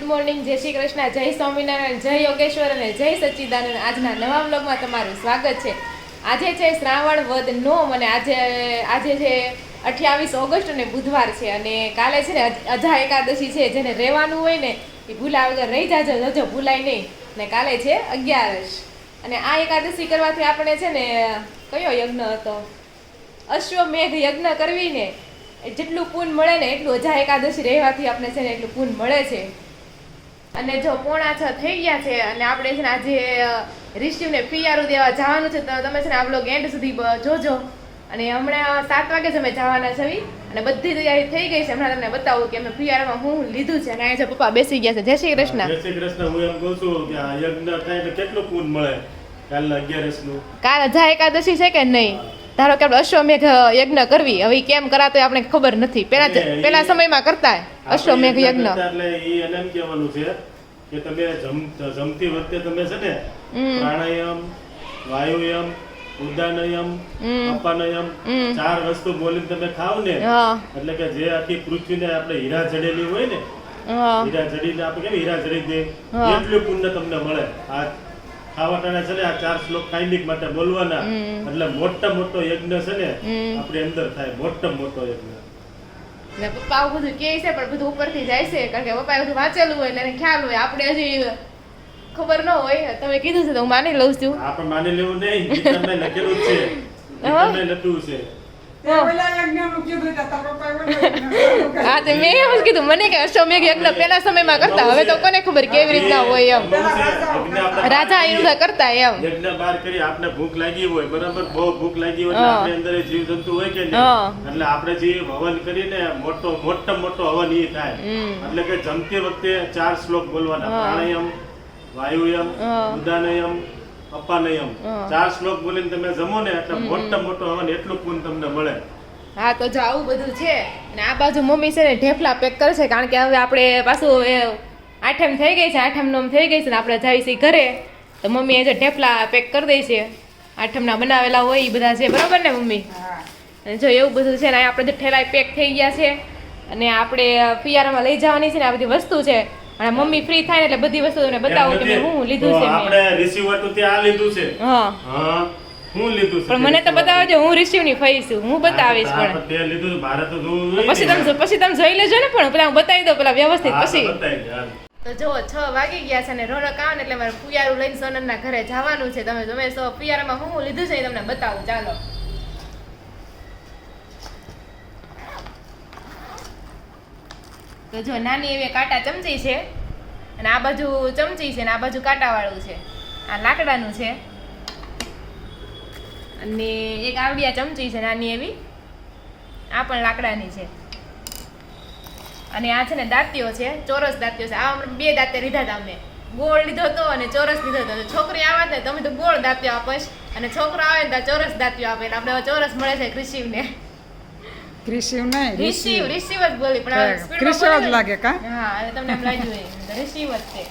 Morning, જય શ્રી કૃષ્ણ, જય સ્વામિનારાયણ, જય યોગેશ્વર અને જય સચ્ચિદાનંદ. આજના નવા વ્લોગમાં તમારું સ્વાગત છે. આજે છે શ્રાવણ વદ 9 અને આજે છે 28 ઓગસ્ટ અને બુધવાર છે. અને કાલે છે ને અજા એકાદશી છે. જેને રહેવાનું હોય ને એ ભૂલા વગર રહી જાજો, ભૂલાય નહીં. ને કાલે છે 11. અને આ એકાદશી કરવાથી આપણે છે ને કયો યજ્ઞ હતો, અશ્વમેઘ યજ્ઞ કરવીને જેટલું પૂન મળે ને એટલું અજા એકાદશી રહેવાથી આપણે છે ને એટલું પૂન મળે છે. અને જો 5:45 થઈ ગયા છે અને આપણે છે ને આજે ઋષિને પિયારું દેવા જવાનું છે. તો તમે છે ને આ બ્લોગ એન્ડ સુધી જોજો. અને હમણાં 7 વાગે જ અમે જવાના છે અને બધી તૈયારી થઈ ગઈ છે. હમણાં તમને બતાવું કે અમે પિયારામાં હું લીધું છે. અને અહીંયા જો પપ્પા બેસી ગયા છે. જય શ્રી કૃષ્ણ. જય શ્રી કૃષ્ણ. હું એમ કહું છું કે આ યજ્ઞ થાય તો કેટલું પૂન મળે કાલના 11 નું? કાલ અજા એકાદશી છે કે નહીં? ધારો કે આપણે અશ્વમેઘ યજ્ઞ કરવી, હવે કેમ કરાતો આપણે ખબર નથી. પેલા સમયમાં કરતા અશ્વમેઘ યજ્ઞ. એટલે ઈ એને એમ કહેવાનું છે કે તમે જમતી વખતે તમે છે ને પ્રાણાયામ, વાયુયામ, ઉદાનયમ, અપાનયમ 4 વસ્તુ બોલીને તમે ખાવ ને એટલે કે જે આખી પૃથ્વીને આપણે હીરા જડેલી હોય ને, હીરા જડીને આપણે કેમ હીરા જડી દે એટલું પુણ્ય તમને મળે. આ ખાવાટાના છે ને આ 4 શ્લોક કાયમિક માટે બોલવાના એટલે મોટો યજ્ઞ છે ને આપણી અંદર થાય, મોટો યજ્ઞ. પપ્પા આવું બધું કહે છે પણ બધું ઉપરથી જાય છે, કારણ કે પપ્પા બધું વાંચેલું હોય એટલે એને ખ્યાલ હોય. આપણે હજી ખબર ન હોય. તમે કીધું છે તો હું માની લઉં છું. આપણે માની લેવું નહીં, ગીતામાં લખેલું જ છે, ગીતામાં લખ્યું છે. હા તો મેં એમ જ કીધું, મને કે અશ્વમેઘ યજ્ઞ પેલા સમયમાં કરતા, હવે તો કોને ખબર કેવી રીતના હોય. એમ રાજા એ બધા કરતા એમ યજ્ઞ બહાર કરી આપણે ભૂખ લાગી હોય, બરાબર, બહુ ભૂખ લાગી હોય એટલે આપણી અંદર જીવ જંતુ હોય કે નહીં, એટલે આપણે જે હવન કરીને મોટો હવન ઈ થાય. એટલે કે જમતી વખતે 4 શ્લોક બોલવાના, પ્રાણાયામ, વાયુયામ, ઉદાનયમ, અપાનયમ 4 શ્લોક બોલીને તમે જમો ને એટલે મોટો હવન એટલું પૂન તમને મળે. હા તો જો આવું બધું છે. અને આ બાજુ મમ્મી છે ને ઢેફલા પેક કરે છે, કારણ કે હવે આપણે પાછું 8મ થઈ ગઈ છે, 8મ નોમ થઈ ગઈ છે ને આપણે જઈએ છીએ ઘરે. તો મમ્મી એ જો ઢેફલા પેક કરી દે છે, 8મના બનાવેલા હોય એ બધા છે, બરાબર ને મમ્મી? અને જો એવું બધું છે ને આપણે ઠેલા પેક થઈ ગયા છે. અને આપણે પિયારામાં લઈ જવાની છે ને આ બધી વસ્તુ છે. અને મમ્મી ફ્રી થાય ને એટલે બધી વસ્તુ તમને બતાવું કે મેં હું લીધું છે. આપણે રિસીવર તો ત્યાં લીધું છે. હા હું લીધું છે પણ મને તો બતાવજો, હું રિસીવ ની ફઈ છું, હું બતાવીશ. પણ તે લીધું મારે તો જોવું પછી તમે જોઈ લેજો ને. પણ પેલા હું બતાવી દઉં પેલા વ્યવસ્થિત પછી. તો જો 6 વાગી ગયા છે અને રોનક આવે ને એટલે મારે પિયારું લઈને સોનલના ઘરે જવાનું છે. તમે પિયારામાં હું લીધું છે એ તમને બતાવું. ચાલો તો જો નાની એવી કાંટા ચમચી છે અને આ બાજુ ચમચી છે ને આ બાજુ કાંટા વાળું છે. આ લાકડાનું છે. અને એક આવડિયા ચમચી છે નાની એવી, આ પણ લાકડાની છે. અને આ છે ને દાંતીઓ છે, ચોરસ દાંતીઓ છે. આ 2 દાંતે લીધા હતા અમે, ગોળ લીધો હતો અને ચોરસ લીધો હતો. છોકરી આવે ને તમે તો ગોળ દાંતીઓ આપશ અને છોકરો આવે ને તો ચોરસ દાંતીઓ આપે. એટલે આપણે ચોરસ મળે છે ક્રિશિવને. રિસીવ જ બોલી પણ સ્પીડમાં લાગે કા? હા અને તમને એમ લાગ્યું રિસીવ જ છે.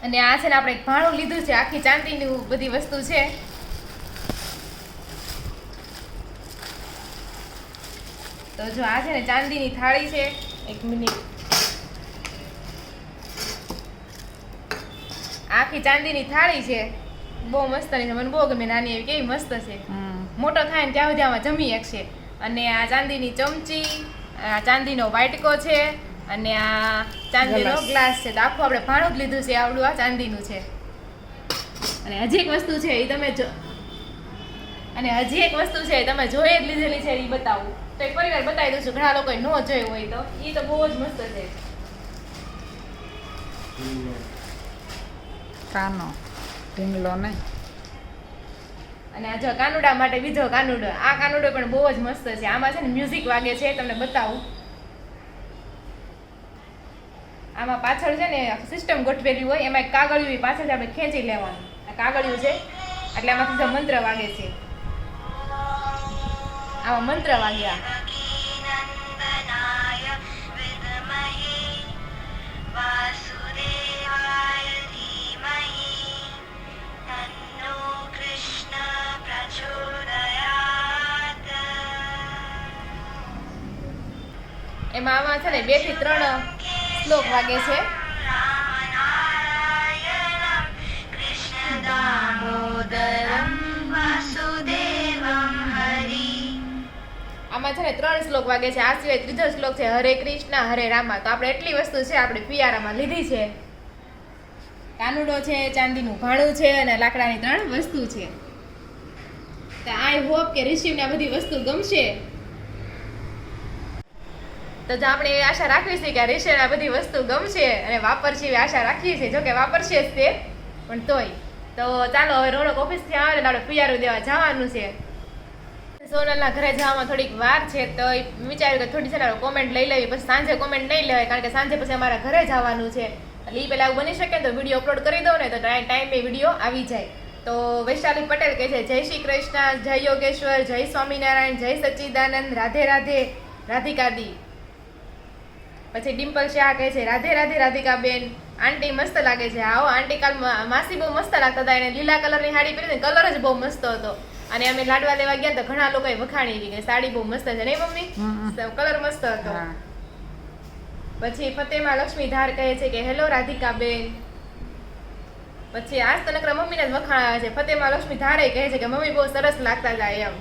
અને આ છે ને આપણે એક ભાણું લીધું છે, આખી ચાંદીની બધી વસ્તુ છે. તો જો આ છે ને ચાંદીની થાળી છે. એક મિનિટ. આખી ચાંદીની થાળી છે, બહુ મસ્ત છે, મને બહુ ગમે. નાની એવી કેવી મસ્ત છે, મોટો થાય ને ત્યાં સુધી આમાં જમી શકશે. અને આ ચાંદીની ચમચી, આ ચાંદીનો વાટકો છે અને આ ચાંદીનો ગ્લાસ છે. તો આખું આપણે ભાણું જ લીધું છે, આવડું આ ચાંદીનું છે. અને હજી એક વસ્તુ છે એ તમે જોઈ જ લીધેલી છે એ બતાવું. તો એક પરિવાર બતાવી દઉં છું, ઘણા લોકો ન જોયું હોય તો. એ તો બહુ જ મસ્ત છે. કાનો ઢીંગલો નહીં. અને આ જો કાનુડા માટે બીજો કાનુડો. આ કાનુડો પણ બહુ જ મસ્ત છે. આમાં છે ને મ્યુઝિક વાગે છે, તમને બતાવું. આમાં પાછળ છે ને સિસ્ટમ ગોઠવેલી હોય, એમાં એક કાગળિયું પાછળ આપણે ખેંચી લેવાનું. આ કાગળિયું છે એટલે આમાંથી જો મંત્ર વાગે છે. આમાં મંત્ર વાગ્યા. એમાં આમાં છે ને 2 થી 3 શ્લોક વાગે છે. આમાં છે ને 3 શ્લોક વાગે છે. આ સિવાય ત્રીજો શ્લોક છે હરે કૃષ્ણ હરે રામા. તો આપણે એટલી વસ્તુ છે આપણે પિયારામાં લીધી છે. કાનુડો છે, ચાંદીનું ભાણું છે અને લાકડાની 3 વસ્તુ છે. તો આઈ હોપ કે રિશિવને આ બધી વસ્તુ ગમશે. તો જો આપણે એવી આશા રાખવી છે કે આ રિશિવને આ બધી વસ્તુ ગમશે અને વાપરશે એવી આશા રાખીએ છીએ. જો કે વાપરશે જ તે, પણ તોય. તો ચાલો હવે રોનક ઓફિસથી આવે એટલે આપણે પિયારું દેવા જવાનું છે. સોનલના ઘરે જવામાં થોડીક વાર છે, તો વિચાર્યું કે થોડી છે કોમેન્ટ લઈ લેવી. પછી સાંજે કોમેન્ટ નહીં લેવાય, કારણ કે સાંજે પછી અમારા ઘરે જવાનું છે. એટલે એ પહેલાં બની શકે તો વિડીયો અપલોડ કરી દો ને, તો ટાઈમે વિડીયો આવી જાય. તો વૈશાલી પટેલ કહે છે જય શ્રી કૃષ્ણ, જય યોગેશ્વર, જય સ્વામિનારાયણ, જય સચ્ચિદાનંદ, રાધે રાધે રાધિકાદી. પછી ડિમ્પલ શાહ કહે છે રાધે રાધે રાધિકાબેન, આંટી મસ્ત લાગે છે. આવો આંટી કાલ માસી બહુ મસ્ત લાગતા હતા. એને લીલા કલરની સાડી પહેરી, કલર જ બહુ મસ્ત હતો. અને અમે લાડવા લેવા ગયા તો ઘણા લોકોએ વખાણી કે સાડી બહુ મસ્ત છે, નહીં મમ્મી? કલર મસ્ત હતો. પછી ફતેમા લક્ષ્મી ધાર કહે છે કે હેલો રાધિકાબેન. પછી આજ તો નકરા મમ્મીને જ વખાણ આવે છે. ફતેમા લક્ષ્મી ધારે કહે છે કે મમ્મી બહુ સરસ લાગતા જાય એમ.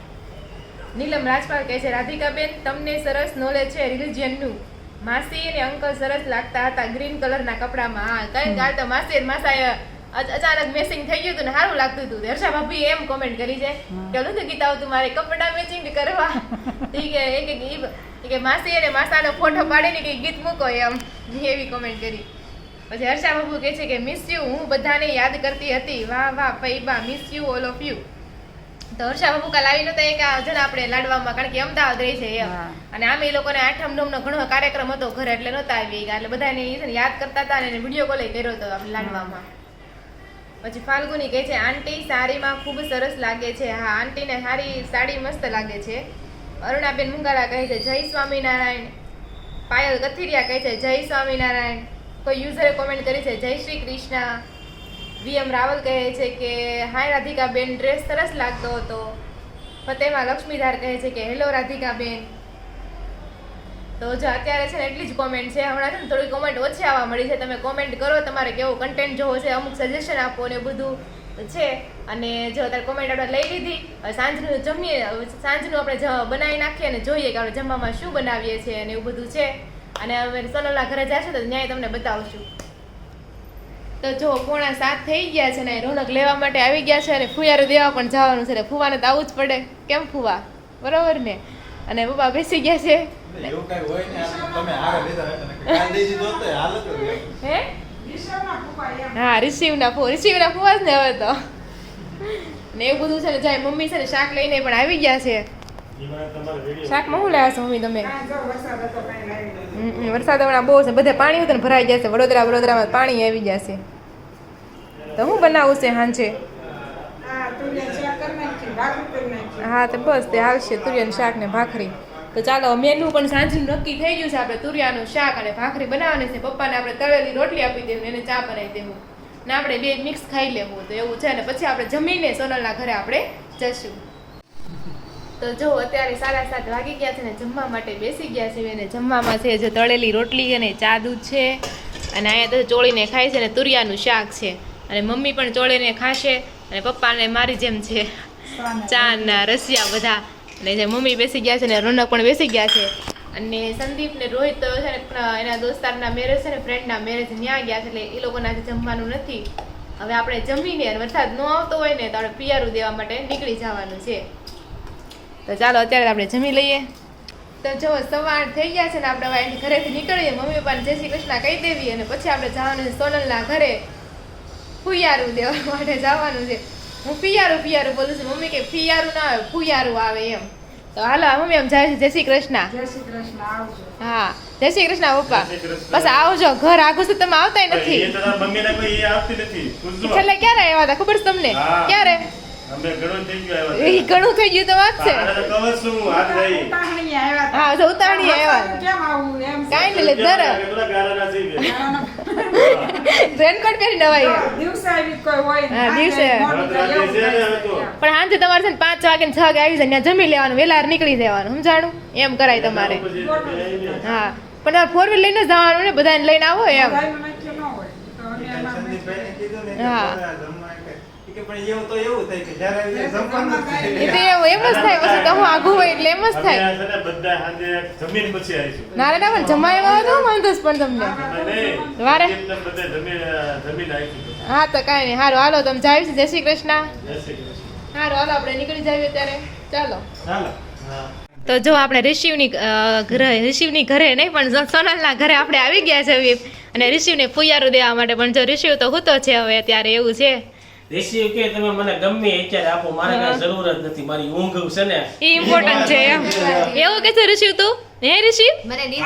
નીલમ રાજપાલ કહે છે રાધિકાબેન તમને સરસ નોલેજ છે રિલિજિયનનું. માસી અને અંકલ સરસ લાગતા હતા ગ્રીન કલરના કપડામાં. હા, કઈ કાલ તો માસી અને માસાએ અચાનક મેચિંગ થઈ ગયું હતું ને સારું લાગતું હતું. હર્ષા ભાભી એમ કોમેન્ટ કરી છે કે નથી ગીતા તું મારે કપડા મેચિંગ કરવા. કે માસી અને માસાનો ફોટો પાડીને કે ગીત મૂકો એમ, એવી કોમેન્ટ કરી. પછી હર્ષા બાબુ કહે છે કે મિસ યુ, હું બધાને યાદ કરતી હતી. વાહ વાહ પૈબા, miss you all of you. તો હર્ષા બાબુ કાલ આવી નતા એક જણ આપણે લાડવામાં, કારણ કે અમદાવાદ રહી છે એમ. અને આમ એ લોકોને 8મ 9મનો ઘણો કાર્યક્રમ હતો ઘરે, એટલે નહોતા આવી ગયા. એટલે બધાને યાદ કરતા હતા અને વિડીયો કોલ કર્યો હતો આપણે લાડવામાં. પછી ફાલ્ગુની કહે છે આંટી સાડીમાં ખૂબ સરસ લાગે છે. હા, આંટીને સારી સાડી મસ્ત લાગે છે. અરુણાબેન મુંગાલા કહે છે જય સ્વામિનારાયણ. પાયલ કથિરિયા કહે છે જય સ્વામિનારાયણ. કોઈ યુઝરે કોમેન્ટ કરી છે જય શ્રી કૃષ્ણ. વીએમ રાવલ કહે છે કે હાય રાધિકાબેન, ડ્રેસ સરસ લાગતો હતો. ફતેમા લક્ષ્મીધાર કહે છે કે હેલો રાધિકાબેન. તો જો અત્યારે છે ને એટલી જ કોમેન્ટ છે. હમણાં છે ને થોડી કોમેન્ટ ઓછી આવવા મળી છે. તમે કોમેન્ટ કરો, તમારે કેવો કન્ટેન્ટ જોવો છે, અમુક સજેશન આપો ને બધું છે. અને જો અત્યારે કોમેન્ટ આપણે લઈ લીધી. સાંજનું જમીએ, સાંજનું આપણે બનાવી નાખીએ અને જોઈએ કે આપણે જમવામાં શું બનાવીએ છીએ અને એવું બધું છે. અને હવે સોનલના ઘરે જશું તો ન્યાય તમને બતાવશું. તો જો 6:45 થઈ ગયા છે ને રોનક લેવા માટે આવી ગયા છે અને ફુવારું દેવા પણ જવાનું છે. ફુવાને તો આવવું જ પડે, કેમ ફુવા? બરોબર ને? અને પપ્પા બેસી ગયા છે. હા, રિસીવના ફુવા જ ને હવે તો. ને એવું બધું છે ને જાય. મમ્મી છે ને શાક લઈને પણ આવી ગયા છે. શાકમાં શું લાવ્યા છો મમ્મી તમે? વરસાદ હમણાં બહુ છે, બધે પાણી હતું ને ભરાઈ જશે. વડોદરામાં પાણી આવી જશે. તો હું બનાવું છે સાંજે? હા, તો બસ તે આવશે તુરિયાનું શાક ને ભાખરી. તો ચાલો મેનુ પણ સાંજનું નક્કી થઈ ગયું છે. આપણે તુરિયાનું શાક અને ભાખરી બનાવવાની છે. પપ્પાને આપણે તળેલી રોટલી આપી દેવું, એને ચા બનાવી દેવું ને આપણે બે મિક્સ ખાઈ લેવું. તો એવું છે ને પછી આપણે જમીને સોનલના ઘરે આપણે જશું. તો જો અત્યારે 7:30 વાગી ગયા છે ને જમવા માટે બેસી ગયા છે. અને જમવામાં છે જો તળેલી રોટલી અને ચા દૂધ છે. અને અહીંયા તો ચોળીને ખાય છે ને તુરિયાનું શાક છે. અને મમ્મી પણ ચોળીને ખાશે અને પપ્પાને મારી જેમ છે ચા ના રસિયા બધા. અને જે મમ્મી બેસી ગયા છે ને રોનક પણ બેસી ગયા છે. અને સંદીપ ને રોહિત તો છે ને એના દોસ્તારના મેરેજ છે ને ફ્રેન્ડના મેરેજ ત્યાં ગયા છે, એટલે એ લોકોને આજે જમવાનું નથી. હવે આપણે જમીને વરસાદ ન આવતો હોય ને તો આપણે પિયારું દેવા માટે નીકળી જવાનું છે. તો ચાલો અત્યારે આપણે જમી લઈએ. તો જો સવાર થઈ ગયા છે ને આપણે હવે અહીંથી ઘરેથી નીકળીએ, મમ્મી પપ્પાને જય શ્રી કૃષ્ણ કહી દેવી અને પછી આપણે જવાનું છે સોનલના ઘરે ફુયારું દેવા માટે જવાનું છે. હું પિયારું બોલું છું, મમ્મી કે પિયારું ના આવે ફુયારું આવે એમ. તો હાલો મમ્મી એમ જાય છે જય શ્રી કૃષ્ણ. હા, જય શ્રી કૃષ્ણ પપ્પા. બસ આવજો, ઘર આગું છે તમે આવતા નથી. છેલ્લે ક્યારે આવ્યા હતા ખબર છે તમને? ક્યારે? ઘણું થઈ ગયું તો વાત છે. હા, જો ઉતાણી આવ્યા કાંઈ નહીં દર રેનકોટ પહેરી નવાઈ દિવસે પણ સાંજે તમારે છે ને 5 વાગે ને 6 વાગે આવી જાય, ત્યાં જમી લેવાનું, વેલા નીકળી જવાનું, સમજાણું? એમ કરાય તમારે. હા, પણ આ ફોર વ્હીલ લઈને જ જવાનું ને બધાને લઈને આવો એમ બધાયનું નક્કી ન હોય તો અમે એમાં સંદીપભાઈને કીધું ને કે હા. બધા જમવા કે પણ એવું તો એવું થાય કે જ્યારે જમવાનું જ છે. એ તો એમ જ થાય પછી તો હું આઘું હોય એટલે એમ જ અમે થાય આ છે ને બધા સાંજે જમીન પછી આવીશું ના રે ના પણ જમાય તો વાંધો જ પણ તમને નહીં, વારે? એમને બધા જમીન આવીશું. હા તો કાંઈ નહીં સારું હાલો તમે જાવી જય શ્રી કૃષ્ણ જય શ્રી કૃષ્ણ. સારું હાલો આપણે નીકળી જાવીએ ત્યારે ચાલો ચાલો. હા. તો જો આપણે ઋષિવની ઘરે નહીં પણ સોનલના ઘરે આપણે આવી ગયા છે હવે. અને ઋષિવને ફુયારું દેવા માટે પણ જો ઋષિવ તો હૂતો છે હવે અત્યારે એવું છે રિસીવ કે તમે મને ગમે અત્યારે આપો, મારે કાંઈ જરૂર જ નથી, મારી ઊંઘ છે ને એ ઇમ્પોર્ટન્ટ છે એમ એવું કે છે ઋષિવ તું હે ઋષિવ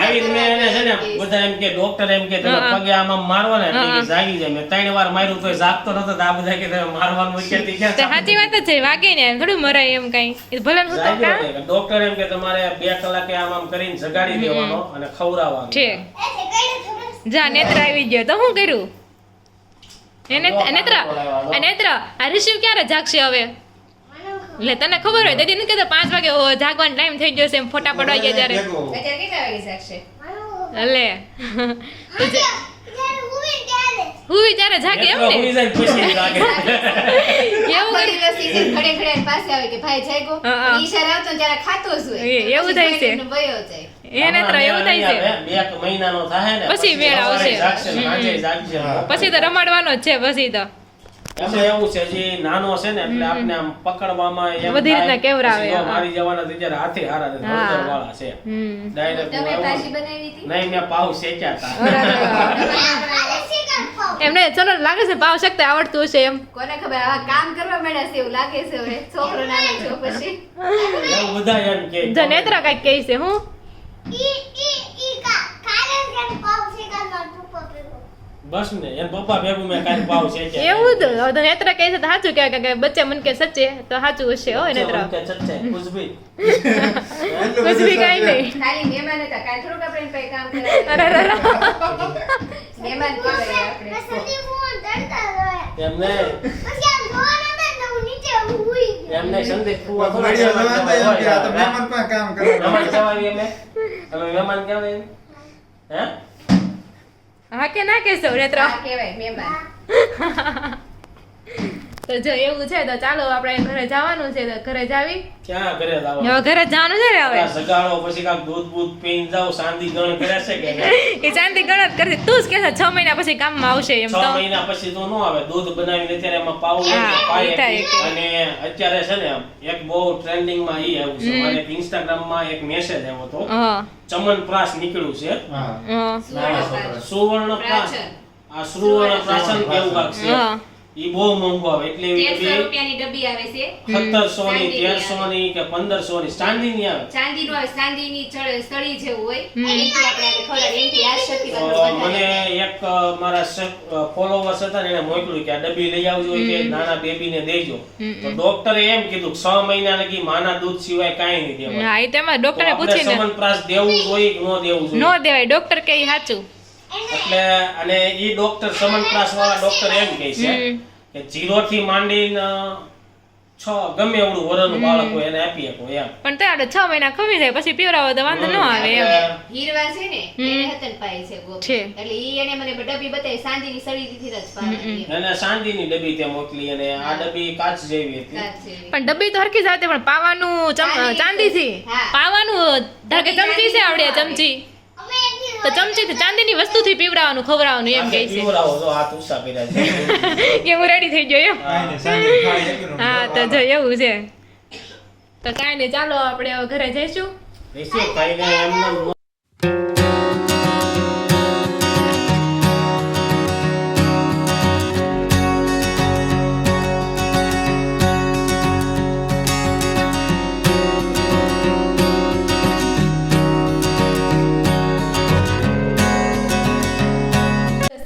આવી મેં એને છે ને બધા એમ કે ડોક્ટર એમ કે તમે પગે આમ આમ મારવા ને એટલે કે જાગી જાય. મેં 3 વાર માર્યું તોય જાગતો નતો, તો આ બધા કે તમે મારવાનું વિચારતી તો ક્યાં સાચી વાત જ છે વાગે ને એમ થોડું મરાય એમ કઈ એ ભલે હું તો જાગ્યો કા નહીં. ડોક્ટર એમ કે તમારે 2 કલાકે આમ આમ કરીને જગાડી દેવાનો અને ખવડાવવાનો. છે જા નેત્ર આવી ગયો તો શું કર્યું નેત્ર આ ઋષિવ ક્યારે જાગશે હવે એટલે તને ખબર હોય તેથી નથી કહેતો 5 વાગે જાગવાનો ટાઈમ થઈ ગયો છે એમ ફોટા પડાઈ ગયા ત્યારે લે હું ત્યારે જાગે એમ નેત્રો ને ઊંઘી જાય પછી જાગે. એવું કરી એવું થાય છે એ નેત્ર એવું થાય છે બે મહિનાનો થાય ને પછી વેળ આવશે. જાગશે ને સાંજે જાગશે. પછી તો રમાડવાનો જ છે પછી તો એમાં એવું છે જે નાનો છે ને એટલે આપણે આમ પકડવામાં એમ બધી રીતના થાય. કેવરાવે, પછી જો હા. મારી જવાના તો જ્યારે હાથે હારા ને હા. હળદર વાળા છે હમ ડાયરેક્ટ નહીં, મેં પાવ શેક્યા હતા. એમને ચલો લાગે છે પાવ શકતા આવડતું હશે એમ કોને ખબર આવા કામ કરવા માંડ્યા છે એવું લાગે છે હવે છોકરો નાનો છો પછી એવું બધા એમ કે જો નેત્ર કઈક કહે છે હું બસ ને એન પપ્પા ભેગું મેં કાંઈ પાવ શેક્યા. એવું તો હવે તો નેત્ર કહે છે તો સાચું કહેવાય કે બચ્ચે મન કે સચ્ચે તો સાચું હશે હો નેત્ર ઉનકે સચ્ચે કુછ ભી. कुछ भी कहीं नहीं ખાલી મહેમાન હતા કાંઈ થોડુંક આપણે એની પાસે કામ કરાવે अरे अरे अरे। મહેમાન કહેવાય આપણે એમને એમને સંદીપ ફુવા થોડા વિડીયો મહેમાન જોવા તો એમ કે આ તો કહેવાય. મહેમાન પણ કામ કરે. મહેમાન કહેવાય અમે? અમે મહેમાન કહેવાય એમ? હે? હા કે ના કહેશો નેત્ર આ કહેવાય મહેમાન તો જો એવું છે તો ચાલો આપણે ઘરે જવાનું છે તો ઘરે જાવી ક્યાં ઘરે જાવ? હવે ઘરે જવાનું છે ને હવે આ સગાડો પછી કાંઈક દૂધ બૂધ પીને જાવ, શાંતિ ગણ કરે છે કે નહીં? એ શાંતિ ગણત કરશે તું જ કહેશે 6 મહિના પછી કામમાં આવશે એમ 6 તો મહિના પછી તો ન આવે. દૂધ બનાવીને અત્યારે એમાં પાવું હા, નાખીને પાય એ થાય આપી. કે. અને અત્યારે છે ને એક બહુ ટ્રેન્ડિંગમાં ઈ આવ્યું છે. મારે એક ઇન્સ્ટાગ્રામમાં એક મેસેજ આવ્યો હતો. હા ચમનપ્રાશ નીકળ્યું છે. હા. હા સુવર્ણપ્રાશ. આ સુવર્ણપ્રાશન કેવું કાંઈક છે. હા ઈ બહુ મોંઘું આવે. એટલે એવી 1300 ડબ્બી રૂપિયાની ડબ્બી આવે છે 1700 ની, ચાંદીની 1300 ની કે 1500 ની ચાંદીની આવે. ચાંદીનું આવે ચાંદીની સળી જેવું હોય એનાથી આપણે ખવડાવીએ એનાથી યાદશક્તિ મને વધારે એક મારા ફોલોવર્સ હતા ને એને મોકલ્યું કે આ ડબ્બી લઈ આવજો કે નાના બેબીને દેજો. તો ડોક્ટરે એમ કીધું કે 6 મહિના લગી માના દૂધ સિવાય કાંઈ નહીં દેવાનું. હા એ તેમાં ડોક્ટરને તો આપણે પૂછીને ચમનપ્રાશ દેવું જોઈએ કે ન દેવું નો જોઈએ? દેવાય ડોક્ટર કહે ઈ સાચું એટલે અને ઈ ડોક્ટર ચમનપ્રાશ વાળા ડોક્ટર એમ કહે છે કે 0 થી માંડીને 6 ગમે એવડું વરસનું બાળક હોય એને આપી શકો એમ. પણ તો આપણે 6 મહિના ખમી જાય પછી પીવડાવો તો વાંધો ન આવે એમ એટલે હીરવા છે ને એને હતન પાય છે ગોપ. છે. એટલે ઈ એને મને ડબ્બી બતાવી ચાંદીની સળીથી જ પાવાની એમ. એને ચાંદીની ડબ્બી ત્યાં મોકલી અને આ ડબ્બી કાચ જેવી હતી. કાચ જેવી. પણ ડબ્બી તો હરખી જાતે પણ પાવાનું ચાંદીથી હા. પાવાનું ધારો કે ચમચી છે આવડે ચમચી તો ચમચી ચાંદીની વસ્તુથી પીવડાવવાનું ખવડાવવાનું એમ કહે છે પીવડાવો તો હાથ ઊંચા કર્યા છે. કે હું રેડી થઈ ગયો એમ કાંઈ નહીં, સાંજે ખાઈ શકીએ ને. હા તો જો એવું છે તો કાંઈ નહીં ચાલો આપણે હવે ઘરે જઈશું રિસીવ થઈને એમને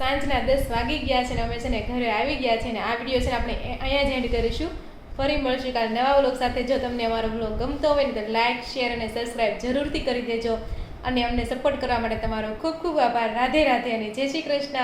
સાંજના 10 વાગી ગયા છે ને અમે છે ને ઘરે આવી ગયા છે ને આ વિડીયો છે ને આપણે અહીંયા જ એન્ડ કરીશું ફરી મળશું કાલે નવા વ્લોગ સાથે જો તમને અમારો વ્લોગ ગમતો હોય ને તો લાઈક શેર અને સબસ્ક્રાઇબ જરૂરથી કરી દેજો અને અમને સપોર્ટ કરવા માટે તમારો ખૂબ ખૂબ આભાર રાધે રાધે અને જય શ્રી કૃષ્ણ